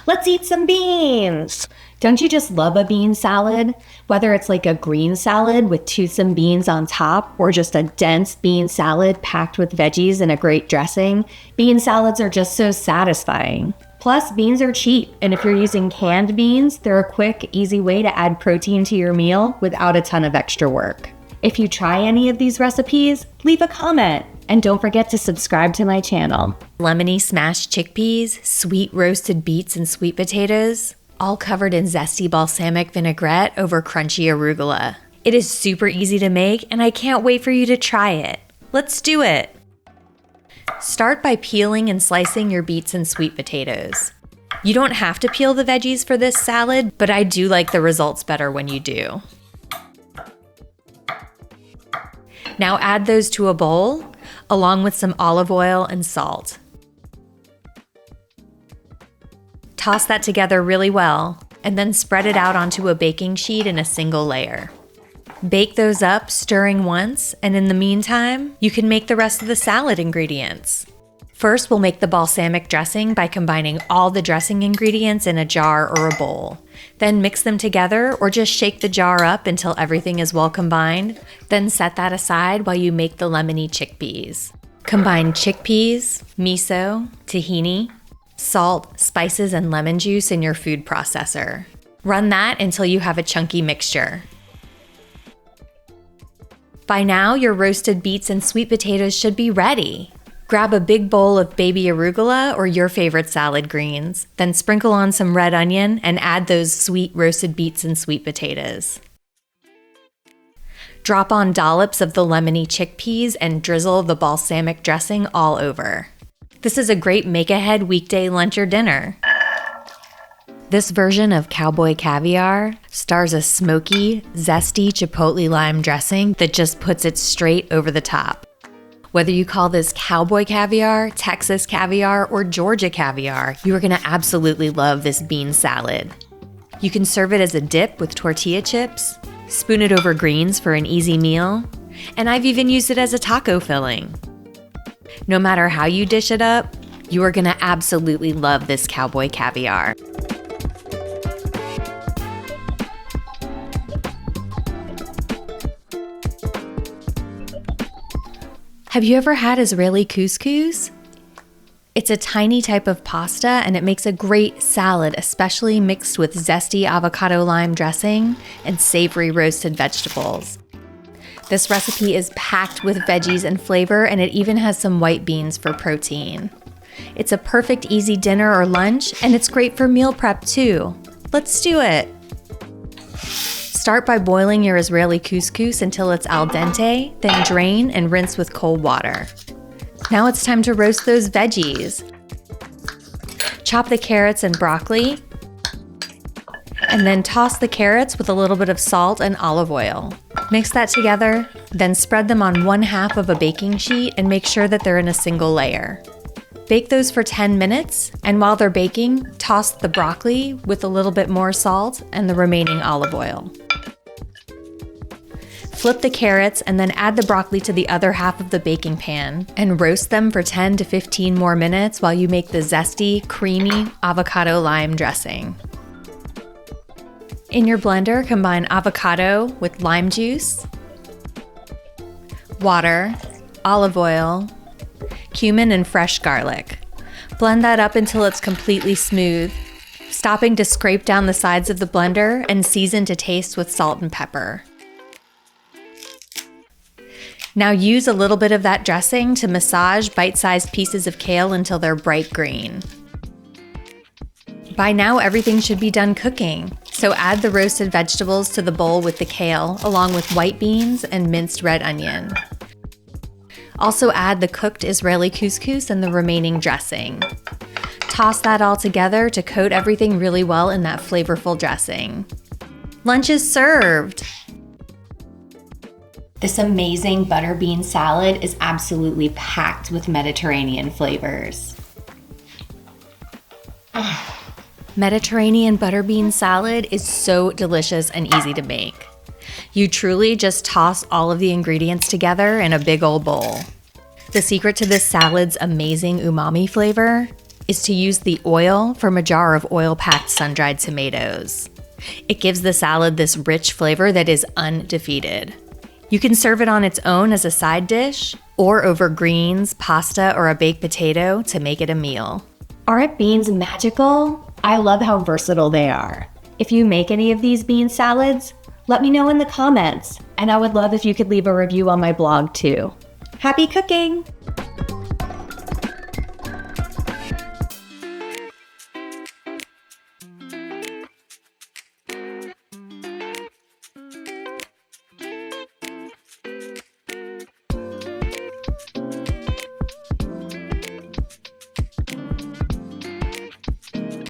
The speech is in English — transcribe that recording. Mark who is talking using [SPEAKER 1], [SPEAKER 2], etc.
[SPEAKER 1] Let's eat some beans! Don't you just love a bean salad? Whether it's like a green salad with toothsome beans on top or just a dense bean salad packed with veggies and a great dressing, bean salads are just so satisfying. Plus, beans are cheap, and if you're using canned beans, they're a quick, easy way to add protein to your meal without a ton of extra work. If you try any of these recipes, leave a comment, and don't forget to subscribe to my channel. Lemony smashed chickpeas, sweet roasted beets and sweet potatoes, all covered in zesty balsamic vinaigrette over crunchy arugula. It is super easy to make, and I can't wait for you to try it. Let's do it! Start by peeling and slicing your beets and sweet potatoes. You don't have to peel the veggies for this salad, but I do like the results better when you do. Now add those to a bowl, along with some olive oil and salt. Toss that together really well, and then spread it out onto a baking sheet in a single layer. Bake those up, stirring once, and in the meantime, you can make the rest of the salad ingredients. First, we'll make the balsamic dressing by combining all the dressing ingredients in a jar or a bowl. Then mix them together or just shake the jar up until everything is well combined. Then set that aside while you make the lemony chickpeas. Combine chickpeas, miso, tahini, salt, spices, and lemon juice in your food processor. Run that until you have a chunky mixture. By now, your roasted beets and sweet potatoes should be ready. Grab a big bowl of baby arugula or your favorite salad greens, then sprinkle on some red onion and add those sweet roasted beets and sweet potatoes. Drop on dollops of the lemony chickpeas and drizzle the balsamic dressing all over. This is a great make-ahead weekday lunch or dinner. This version of cowboy caviar stars a smoky, zesty chipotle lime dressing that just puts it straight over the top. Whether you call this cowboy caviar, Texas caviar, or Georgia caviar, you are going to absolutely love this bean salad. You can serve it as a dip with tortilla chips, spoon it over greens for an easy meal, and I've even used it as a taco filling. No matter how you dish it up, you are going to absolutely love this cowboy caviar. Have you ever had Israeli couscous? It's a tiny type of pasta and it makes a great salad, especially mixed with zesty avocado lime dressing and savory roasted vegetables. This recipe is packed with veggies and flavor, and it even has some white beans for protein. It's a perfect easy dinner or lunch, and it's great for meal prep too. Let's do it! Start by boiling your Israeli couscous until it's al dente, then drain and rinse with cold water. Now it's time to roast those veggies. Chop the carrots and broccoli, and then toss the carrots with a little bit of salt and olive oil. Mix that together, then spread them on one half of a baking sheet and make sure that they're in a single layer. Bake those for 10 minutes, and while they're baking, toss the broccoli with a little bit more salt and the remaining olive oil. Flip the carrots and then add the broccoli to the other half of the baking pan and roast them for 10 to 15 more minutes while you make the zesty, creamy avocado lime dressing. In your blender, combine avocado with lime juice, water, olive oil, cumin, and fresh garlic. Blend that up until it's completely smooth, stopping to scrape down the sides of the blender and season to taste with salt and pepper. Now use a little bit of that dressing to massage bite-sized pieces of kale until they're bright green. By now, everything should be done cooking, so add the roasted vegetables to the bowl with the kale, along with white beans and minced red onion. Also add the cooked Israeli couscous and the remaining dressing. Toss that all together to coat everything really well in that flavorful dressing. Lunch is served! This amazing butter bean salad is absolutely packed with Mediterranean flavors. Mediterranean butter bean salad is so delicious and easy to make. You truly just toss all of the ingredients together in a big old bowl. The secret to this salad's amazing umami flavor is to use the oil from a jar of oil-packed sun-dried tomatoes. It gives the salad this rich flavor that is undefeated. You can serve it on its own as a side dish, or over greens, pasta, or a baked potato to make it a meal. Aren't beans magical? I love how versatile they are. If you make any of these bean salads, let me know in the comments, and I would love if you could leave a review on my blog too. Happy cooking!